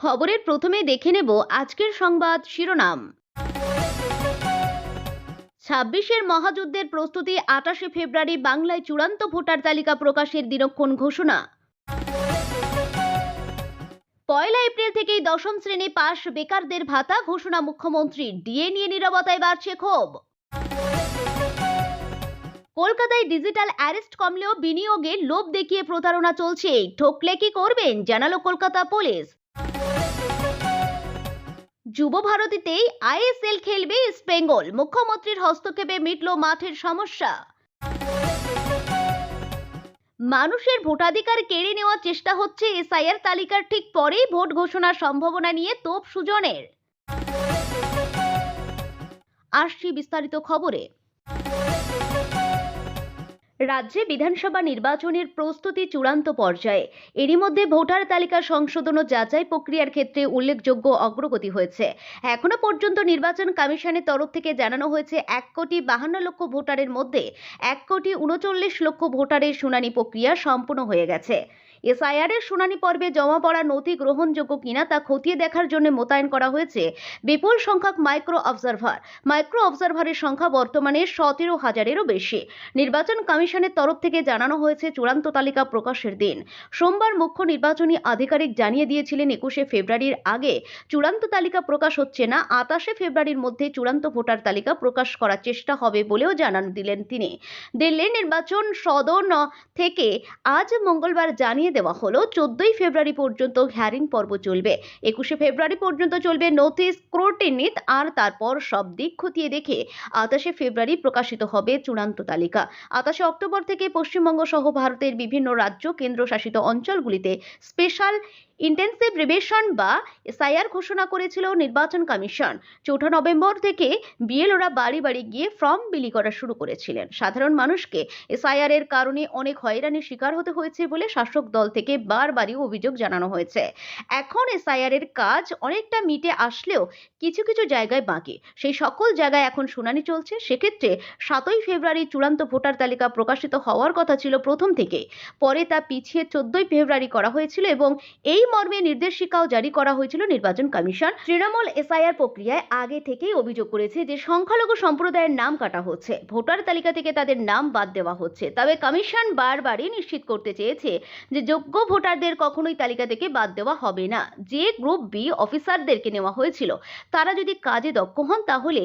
খবরের প্রথমে দেখে নেব আজকের সংবাদ শিরোনাম। ২৬-এর মহাযুদ্ধের প্রস্তুতি, ২৮শে ফেব্রুয়ারি বাংলায় চূড়ান্ত ভোটার তালিকা প্রকাশের দিনক্ষণ ঘোষণা। ১লা এপ্রিল থেকেই দশম শ্রেণী পাস বেকারদের ভাতা ঘোষণা মুখ্যমন্ত্রীর, ডিএ নিয়ে নীরবতায় বাড়ছে ক্ষোভ। কলকাতায় ডিজিটাল অ্যারেস্ট কমলেও বিনিয়োগে লোভ দেখিয়ে প্রতারণা চলছে, ঠকলে কি করবেন জানালো কলকাতা পুলিশ। যুব ভারতীতেই আইএসএল খেলবে ইস্ট বেঙ্গল, মুখ্যমন্ত্রীর হস্তক্ষেপে মিটল মাঠের সমস্যা। মানুষের ভোটাধিকার কেড়ে নেওয়ার চেষ্টা হচ্ছে, এসআইআর তালিকার ঠিক পরেই ভোট ঘোষণার সম্ভাবনা নিয়ে তোপ সুজনের। আসছি বিস্তারিত খবরে। রাজ্যে বিধানসভা নির্বাচনের প্রস্তুতি চূড়ান্ত পর্যায়ে। এরই মধ্যে ভোটার তালিকা সংশোধন ও যাচাই প্রক্রিয়ার ক্ষেত্রে উল্লেখযোগ্য অগ্রগতি হয়েছে। এখনো পর্যন্ত নির্বাচন কমিশনের তরফ থেকে জানানো হয়েছে ১,৫২,০০,০০০ ভোটারের মধ্যে ১,৩৯,০০,০০০ ভোটারের শুনানি প্রক্রিয়া সম্পূর্ণ হয়ে গেছে। এসআইআর এর শুনানি পর্বে জমা পড়া নথি গ্রহণযোগ্য কিনা তা খতিয়ে দেখার জন্য মোতায়েন করা হয়েছে বিপুল সংখ্যক মাইক্রো অবজারভারের সংখ্যা বর্তমানে ১৭,০০০-এরও বেশি। নির্বাচন কমিশনের তরফ থেকে জানানো হয়েছে চূড়ান্ত তালিকা প্রকাশের দিন সোমবার। মুখ্য নির্বাচনী আধিকারিক জানিয়ে দিয়েছিলেন ২১শে ফেব্রুয়ারির আগে চূড়ান্ত তালিকা প্রকাশ হচ্ছে না, ২৮শে ফেব্রুয়ারির মধ্যে চূড়ান্ত ভোটার তালিকা প্রকাশ করার চেষ্টা হবে বলেও জানান দিলেন তিনি। দিল্লি নির্বাচন সদন থেকে আজ মঙ্গলবার জানিয়ে দেওয়া হলো ১৪ই ফেব্রুয়ারি পর্যন্ত হিয়ারিং পর্ব চলবে। ২১শে ফেব্রুয়ারি পর্যন্ত চলবে নথি স্ক্রুটিনি, আর তারপর সব দিক খতিয়ে দেখে ২৮শে ফেব্রুয়ারি প্রকাশিত হবে চূড়ান্ত তালিকা। ২৮শে অক্টোবর থেকে পশ্চিমবঙ্গ সহ ভারতের বিভিন্ন রাজ্য কেন্দ্রশাসিত অঞ্চলগুলিতে স্পেশাল ইন্টেন্সিভ রিভিশন বা এসআইআর ঘোষণা করেছিল নির্বাচন কমিশন। ৪ঠা নভেম্বর থেকে বিএলওরা বাড়ি বাড়ি গিয়ে ফর্ম বিলি করা শুরু করেছিলেন। সাধারণ মানুষকে এসআইআর এর কারণে অনেক হয়রানির শিকার হতে হয়েছে বলে শাসক দল থেকে বারবারই অভিযোগ জানানো হয়েছে। এখন এসআইআর এর কাজ অনেকটা মিটে আসলেও কিছু কিছু জায়গায় বাকি, সেই সকল জায়গায় এখন শুনানি চলছে। সেক্ষেত্রে ৭ই ফেব্রুয়ারি চূড়ান্ত ভোটার তালিকা প্রকাশিত হওয়ার কথা ছিল প্রথম থেকে, পরে তা পিছিয়ে ১৪ই ফেব্রুয়ারি করা হয়েছিল এবং এই মর্মে নির্দেশিকাও জারি করা হয়েছিল নির্বাচন কমিশন। তৃণমূল এসআইআর প্রক্রিয়ায় আগে থেকেই অভিযোগ করেছে যে সংখ্যালঘু সম্প্রদায়ের নাম কাটা হচ্ছে, ভোটার তালিকা থেকে তাদের নাম বাদ দেওয়া হচ্ছে। তবে কমিশন বারবারই নিশ্চিত করতে চেয়েছে যে যোগ্য ভোটারদের কখনোই তালিকা থেকে বাদ দেওয়া হবে না। যে গ্রুপ বি অফিসারদেরকে নেওয়া হয়েছিল তারা যদি কাজে দক্ষ হন তাহলে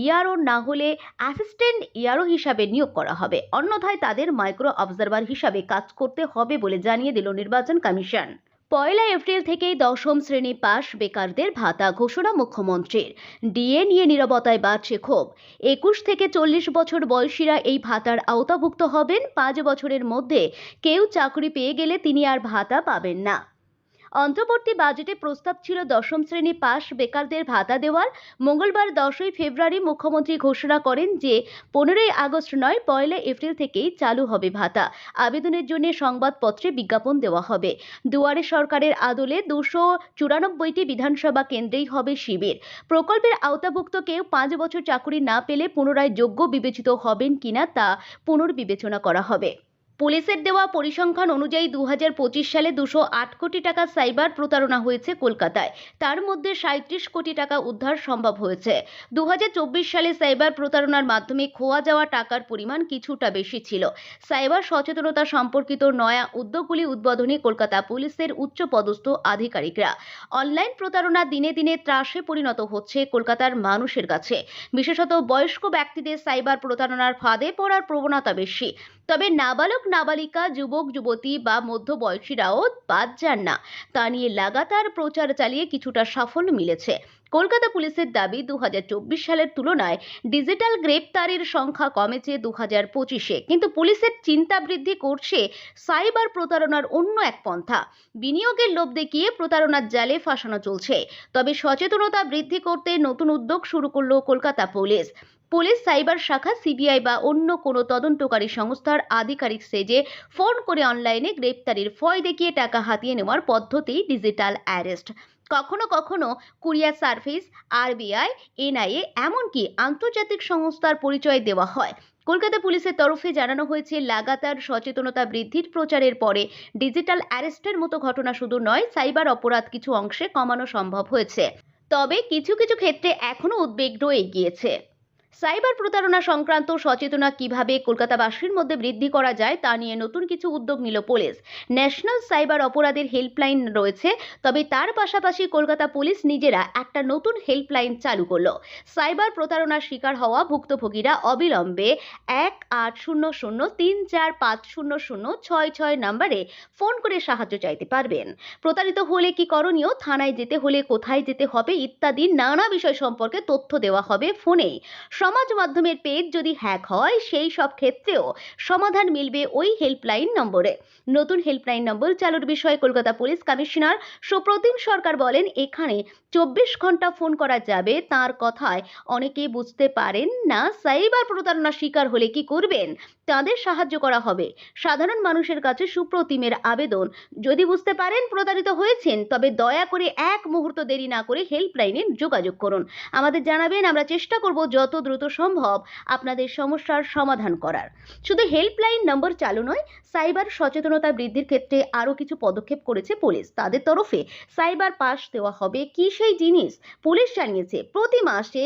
ইআরও, না হলে অ্যাসিস্ট্যান্ট ইআরও হিসাবে নিয়োগ করা হবে, অন্যথায় তাদের মাইক্রো অবজারভার হিসাবে কাজ করতে হবে বলে জানিয়ে দিল নির্বাচন কমিশন। ১লা এপ্রিল থেকেই দশম শ্রেণী পাস বেকারদের ভাতা ঘোষণা মুখ্যমন্ত্রীর, ডিএ নিয়ে নীরবতায় বাড়ছে ক্ষোভ। ২১ থেকে ৪০ বছর বয়সীরা এই ভাতার আওতাভুক্ত হবেন। ৫ বছরের মধ্যে কেউ চাকরি পেয়ে গেলে তিনি আর ভাতা পাবেন না। অন্তর্বর্তী বাজেটে প্রস্তাব ছিল দশম শ্রেণী পাস বেকারদের ভাতা দেওয়ার। মঙ্গলবার ১০ই ফেব্রুয়ারি মুখ্যমন্ত্রী ঘোষণা করেন যে ১৫ই আগস্ট নয়, ১লা এপ্রিল থেকেই চালু হবে ভাতা। আবেদনের জন্য সংবাদপত্রে বিজ্ঞাপন দেওয়া হবে। দুয়ারে সরকারের আদলে ২৯৪টি বিধানসভা কেন্দ্রেই হবে শিবির। প্রকল্পের আওতাভুক্ত কেউ ৫ বছর চাকরি না পেলে পুনরায় যোগ্য বিবেচিত হবেন কিনা তা পুনর্বিবেচনা করা হবে। পুলিশের দেওয়া পরিসংখ্যান অনুযায়ী ২০২৫ সালে ২০৮ কোটি টাকা সাইবার প্রতারণা হয়েছে কলকাতায়, তার মধ্যে ৩৭ কোটি টাকা উদ্ধার সম্ভব হয়েছে। ২০২৪ সালে সাইবার প্রতারণার মাধ্যমে খোয়া যাওয়া টাকার পরিমাণ কিছুটা বেশি ছিল। সাইবার সচেতনতা সম্পর্কিত নয়া উদ্যোগগুলি উদ্বোধনে কলকাতা পুলিশের উচ্চপদস্থ আধিকারিকরা। অনলাইন প্রতারণা দিনে দিনে ত্রাসে পরিণত হচ্ছে কলকাতার মানুষের কাছে। বিশেষত বয়স্ক ব্যক্তিদের সাইবার প্রতারণার ফাঁদে পড়ার প্রবণতা বেশি। তবে নাবালক, নাবালিকা, যুবক, যুবতী বা মধ্যবয়সীরাও বাদ যান না। তা নিয়ে লাগাতার প্রচার চালিয়ে কিছুটা সাফল্য মিলেছে। কলকাতা পুলিশের দাবি, ২০২৪ সালের তুলনায় ডিজিটাল গ্রেপ্তারের সংখ্যা কমেছে ২০২৫-এ, কিন্তু পুলিশের চিন্তা বৃদ্ধি করছে সাইবার প্রতারণার অন্য এক পন্থা। বিনিয়োগের লোভ দেখিয়ে প্রতারণার জালে ফাঁসানো চলছে। তবে সচেতনতা বৃদ্ধি করতে নতুন উদ্যোগ শুরু করল কলকাতা পুলিশ। পুলিশ সাইবার শাখা, সিবিআই বা অন্য কোনো তদন্তকারী সংস্থার আধিকারিক সেজে ফোন করে অনলাইনে গ্রেপ্তারির ভয় দেখিয়ে টাকা হাতিয়ে নেওয়ার পদ্ধতি ডিজিটাল অ্যারেস্ট। কখনো কখনো কুরিয়ার সার্ভিস, আরবিআই, এনআইএ, এমনকি আন্তর্জাতিক সংস্থার পরিচয় দেওয়া হয়। কলকাতা পুলিশের তরফে জানানো হয়েছে, লাগাতার সচেতনতা বৃদ্ধির প্রচারের পরে ডিজিটাল অ্যারেস্টের মতো ঘটনা শুধু নয়, সাইবার অপরাধ কিছু অংশে কমানো সম্ভব হয়েছে। তবে কিছু কিছু ক্ষেত্রে এখনো উদ্বেগ রয়ে গিয়েছে। সাইবার প্রতারণা সংক্রান্ত সচেতনতা কিভাবে কলকাতাবাসীর মধ্যে বৃদ্ধি করা যায় তা নিয়ে নতুন কিছু উদ্যোগ নিল পুলিশ। ন্যাশনাল সাইবার অপরাধের হেল্পলাইন রয়েছে, তবে তার পাশাপাশি কলকাতা পুলিশ নিজেরা একটা নতুন হেল্পলাইন চালু করলো। সাইবার প্রতারণার শিকার হওয়া ভুক্তভোগীরা অবিলম্বে 1800-345006 নম্বরে ফোন করে সাহায্য চাইতে পারবেন। প্রতারিত হলে কি করণীয়, থানায় যেতে হলে কোথায় যেতে হবে ইত্যাদি নানা বিষয় সম্পর্কে তথ্য দেওয়া হবে ফোনেই। সমাজ মাধ্যমের পেজ যদি হ্যাক হয়, সেই সব ক্ষেত্রেও সমাধান মিলবে ওই হেল্পলাইন নম্বরে। নতুন হেল্পলাইন নম্বর চালুর বিষয়ে কলকাতা পুলিশ কমিশনার সুপ্রতিম সরকার বলেন, এখানে 24 ঘন্টা ফোন করা যাবে। তার কথায় অনেকেই বুঝতে পারেন না সাইবার প্রতারণার শিকার হলে কি করবেন, তাদের সাহায্য করা হবে। সাধারণ মানুষের কাছে সুপ্রতিমের আবেদন, যদি বুঝতে পারেন প্রতারিত হয়েছেন, তবে দয়া করে এক মুহূর্ত দেরি না করে হেল্পলাইনে যোগাযোগ করুন। আমাদের জানাবেন, আমরা চেষ্টা করব যত দ্রুত সম্ভব আপনাদের সমস্যার সমাধান করার। শুধু হেল্পলাইন নম্বর চালু নয়, সাইবার সচেতনতা বৃদ্ধির ক্ষেত্রে আরও কিছু পদক্ষেপ করেছে পুলিশ। তাদের তরফে সাইবার পাস দেওয়া হবে। কি সেই জিনিস? পুলিশ জানিয়েছে, প্রতি মাসে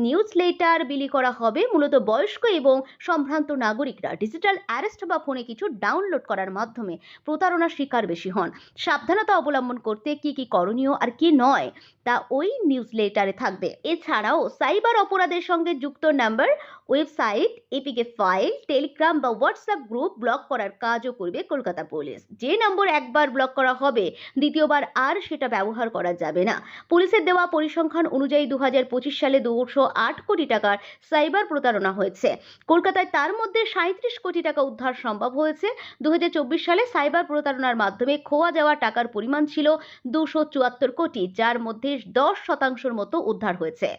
নিউজ লেটার বিলি করা হবে। মূলত বয়স্ক এবং সম্ভ্রান্ত নাগরিকরা ডিজিটাল অ্যারেস্ট বা ফোনে কিছু ডাউনলোড করার মাধ্যমে প্রতারণার শিকার বেশি হন। সাবধানতা অবলম্বন করতে কি কি করণীয় আর কি নয় তা ওই নিউজ লেটারে থাকবে। এছাড়াও সাইবার অপরাধের সঙ্গে যুক্ত number, website, APK file, Telegram বা হোয়াটসঅ্যাপ গ্রুপ ব্লক করার কাজও করবে কলকাতা পুলিশ। যে নম্বর একবার ব্লক করা হবে, দ্বিতীয়বার আর সেটা ব্যবহার করা যাবে না। পুলিশের দেওয়া পরিসংখ্যান অনুযায়ী 2025 সালে 208 কোটি টাকার সাইবার প্রতারণা হয়েছে। কলকাতায় তার মধ্যে 37 কোটি টাকা উদ্ধার সম্ভব হয়েছে। 2024 সালে সাইবার প্রতারণার মাধ্যমে খোয়া যাওয়া টাকার পরিমাণ ছিল 274 কোটি, যার মধ্যে 10% মতো উদ্ধার হয়েছে।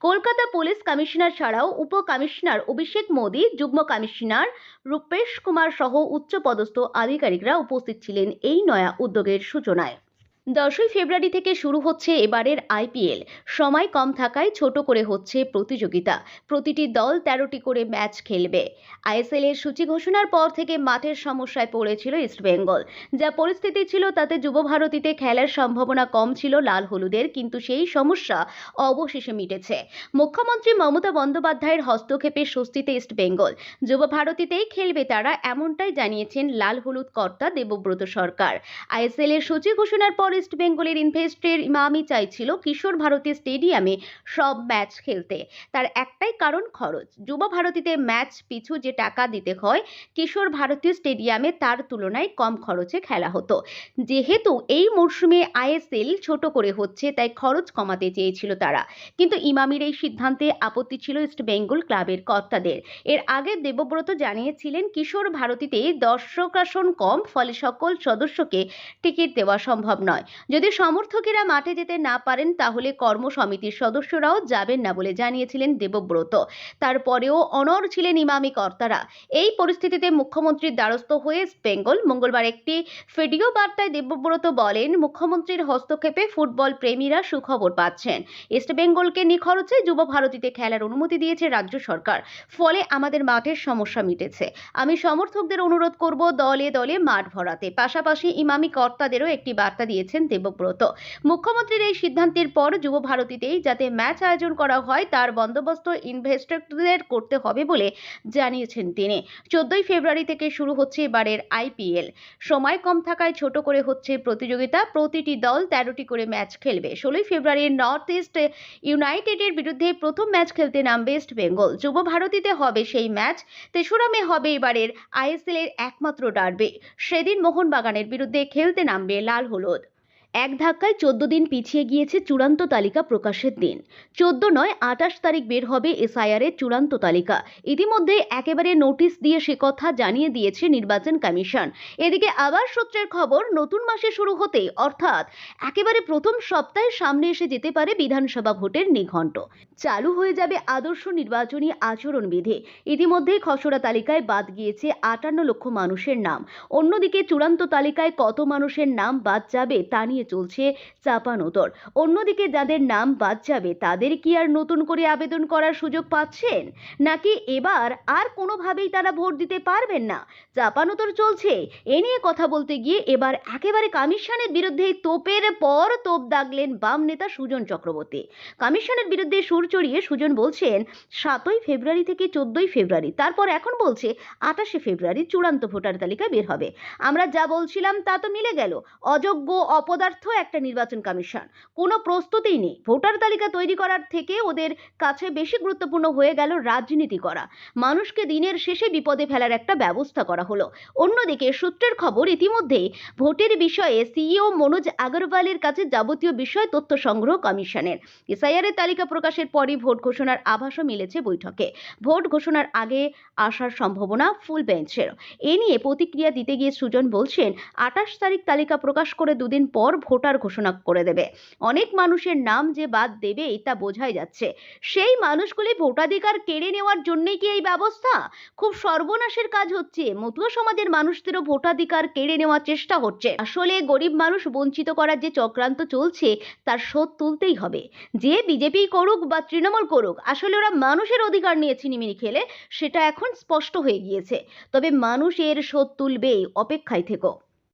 কলকাতা পুলিশ কমিশনার ছাড়াও উপ কমিশনার অভিষেক মোদী, যুগ্ম কমিশনার রূপেশ কুমার সহ উচ্চপদস্থ আধিকারিকরা উপস্থিত ছিলেন এই নয়া উদ্যোগের সূচনায়। 10ই ফেব্রুয়ারি থেকে শুরু হচ্ছে এবারের আইপিএল। সময় কম থাকায় ছোট করে হচ্ছে প্রতিযোগিতা। প্রতিটি দল 13টি করে ম্যাচ খেলবে। আইএসএল এর সূচি ঘোষণার পর থেকে মাঠের সমস্যায় পড়েছিল ইস্টবেঙ্গল। যা পরিস্থিতি ছিল তাতে যুব ভারতীতে খেলার সম্ভাবনা কম ছিল লাল হলুদের, কিন্তু সেই সমস্যা অবশেষে মিটেছে। মুখ্যমন্ত্রী মমতা বন্দ্যোপাধ্যায়ের হস্তক্ষেপে স্বস্তিতে ইস্টবেঙ্গল। যুব ভারতীতেই খেলবে তারা, এমনটাই জানিয়েছেন লাল হলুদ কর্তা দেবব্রত সরকার। আইএসএল এর সূচি ঘোষণার পর ইস্ট বেঙ্গলের ইনভেস্টর ইমামি চাইছিল কিশোর ভারতী স্টেডিয়ামে সব ম্যাচ খেলতে। তার একটাই কারণ, খরচ। যুব ভারতীতে ম্যাচ পিছু যে টাকা দিতে হয়, কিশোর ভারতী স্টেডিয়ামে তার তুলনায় কম খরচে খেলা হতো। যেহেতু এই মরশুমে আইএসএল ছোট করে হচ্ছে, তাই খরচ কমাতে চেয়েছিল তারা। কিন্তু ইমামির এই সিদ্ধান্তে আপত্তি ছিল ইস্ট বেঙ্গল ক্লাবের কর্তাদের। এর আগে দেবব্রত জানিয়েছিলেন, কিশোর ভারতীতে দর্শক আসন কম, ফলে সকল সদস্যকে টিকিট দেওয়া সম্ভব নয়। যদি সমর্থকেরা মাঠে যেতে না পারেন, তাহলে কর্মসমিতির সদস্যরাও যাবেন না বলে জানিয়েছিলেন দেবব্রত। তারপরেও অনড় ছিলেন ইমামি কর্তারা। এই পরিস্থিতিতে মুখ্যমন্ত্রীর দ্বারস্থ হয়ে ইস্ট বেঙ্গল। মঙ্গলবার একটি ভিডিও বার্তায় দেবব্রত বলেন, মুখ্যমন্ত্রীর হস্তক্ষেপে ফুটবল প্রেমীরা সুখবর পাচ্ছেন। ইস্ট বেঙ্গলকে নিখরচে যুব ভারতীতে খেলার অনুমতি দিয়েছে রাজ্য সরকার। ফলে আমাদের মাঠের সমস্যা মিটেছে। আমি সমর্থকদের অনুরোধ করব দলে দলে মাঠ ভরাতে। পাশাপাশি ইমামি কর্তাদেরও একটি বার্তা দিয়েছেন দেবব্রত। মুখ্যমন্ত্রীর এই সিদ্ধান্তের পর যুব ভারতীতেই যাতে ম্যাচ আয়োজন করা হয়, তার বন্দোবস্ত ইনভেস্টরদের করতে হবে বলে জানিয়েছেন তিনি। 14ই ফেব্রুয়ারি থেকে শুরু হচ্ছে এবারের আইপিএল। সময় কম থাকায় ছোট করে হচ্ছে প্রতিযোগিতা। প্রতিটি দল 13টি করে ম্যাচ খেলবে। 16ই ফেব্রুয়ারি নর্থ ইস্ট ইউনাইটেডের বিরুদ্ধে প্রথম ম্যাচ খেলতে নামবে ইস্ট বেঙ্গল। যুব ভারতীতে হবে সেই ম্যাচ। 3রা মে হবে এবারের আইএসএল এর একমাত্র ডার্বি। সেদিন মোহনবাগানের বিরুদ্ধে খেলতে নামবে লাল হলুদ। এক ধাক্কায় 14 দিন পিছিয়ে গিয়েছে চূড়ান্ত তালিকা প্রকাশের দিন। 14 নয়, 28 তারিখ বের হবে এসআইআর এর চূড়ান্ত তালিকা। ইতিমধ্যে একেবারে নোটিশ দিয়ে সে কথা জানিয়ে দিয়েছে নির্বাচন কমিশন। এদিকে আবার সূত্রের খবর, নতুন মাসে শুরু হতেই, অর্থাৎ একেবারে প্রথম সপ্তাহে সামনে এসে যেতে পারে বিধানসভা ভোটের নিঘণ্ট। চালু হয়ে যাবে আদর্শ নির্বাচনী আচরণবিধি। ইতিমধ্যেই খসড়া তালিকায় বাদ গিয়েছে 58 লক্ষ মানুষের নাম। অন্যদিকে চূড়ান্ত তালিকায় কত মানুষের নাম বাদ যাবে তা নিয়ে চলছে চাপানোতর। অন্যদিকে যাদের নাম বাদ যাবে তাদের কি আর নতুন করে আবেদন করার সুযোগ পাচ্ছেন, নাকি এবার আর কোনোভাবেই তারা ভোট দিতে পারবেন না? চাপানোতর চলছে। এ নিয়ে কথা বলতে গিয়ে এবার একেবারে কমিশনের বিরুদ্ধে তোপের পর তোপ দাগলেন বাম নেতা সুজন চক্রবর্তী। কমিশনের বিরুদ্ধে সুর চড়িয়ে সুজন বলছেন 7ই ফেব্রুয়ারি থেকে 14ই ফেব্রুয়ারি, তারপর এখন বলছে 28শে ফেব্রুয়ারি চূড়ান্ত ভোটার তালিকা বের হবে। আমরা যা বলছিলাম তা তো মিলে গেল। অযোগ্য অপদার্থ একটা নির্বাচন কমিশন, কোনো প্রস্তুতিই নেই। ভোটার তালিকা তৈরি করার থেকে ওদের কাছে বেশি গুরুত্বপূর্ণ হয়ে গেল রাজনীতি করা। মানুষকে দিনের শেষে বিপদে ফেলার একটা ব্যবস্থা করা হলো। অন্যদিকে সূত্রের খবর, ইতিমধ্যেই ভোটের বিষয়ে সিইও মনোজ আগরওয়ালের কাছে যাবতীয় বিষয় তথ্য সংগ্রহ কমিশনের। এসআইআর এর তালিকা প্রকাশের পরই ভোট ঘোষণার আভাসও মিলেছে বৈঠকে। ভোট ঘোষণার আগে আসার সম্ভাবনা ফুল বেঞ্চের। এ নিয়ে প্রতিক্রিয়া দিতে গিয়ে সুজন বলছেন 28 তারিখ তালিকা প্রকাশ করে দুদিন পর ভোটার ঘোষণা করে দেবে। অনেক মানুষের নাম যে বাদ দেবে তা বোঝাই যাচ্ছে। সেই মানুষগুলি ভোটাধিকার কেড়ে নেওয়ার জন্যই কি এই ব্যবস্থা? খুব সর্বনাশের কাজ হচ্ছে। মতুয়া সমাজের মানুষদেরও ভোটাধিকার কেড়ে নেওয়ার চেষ্টা হচ্ছে। আসলে গরিব মানুষ বঞ্চিত করার যে চক্রান্ত চলছে তার শোধ তুলতেই হবে। যে বিজেপি করুক বা তৃণমূল করুক, আসলে ওরা মানুষের অধিকার নিয়ে ছিনিমিনি খেলে, সেটা এখন স্পষ্ট হয়ে গিয়েছে। তবে মানুষ এর শোধ তুলবেই, অপেক্ষায় থেকো।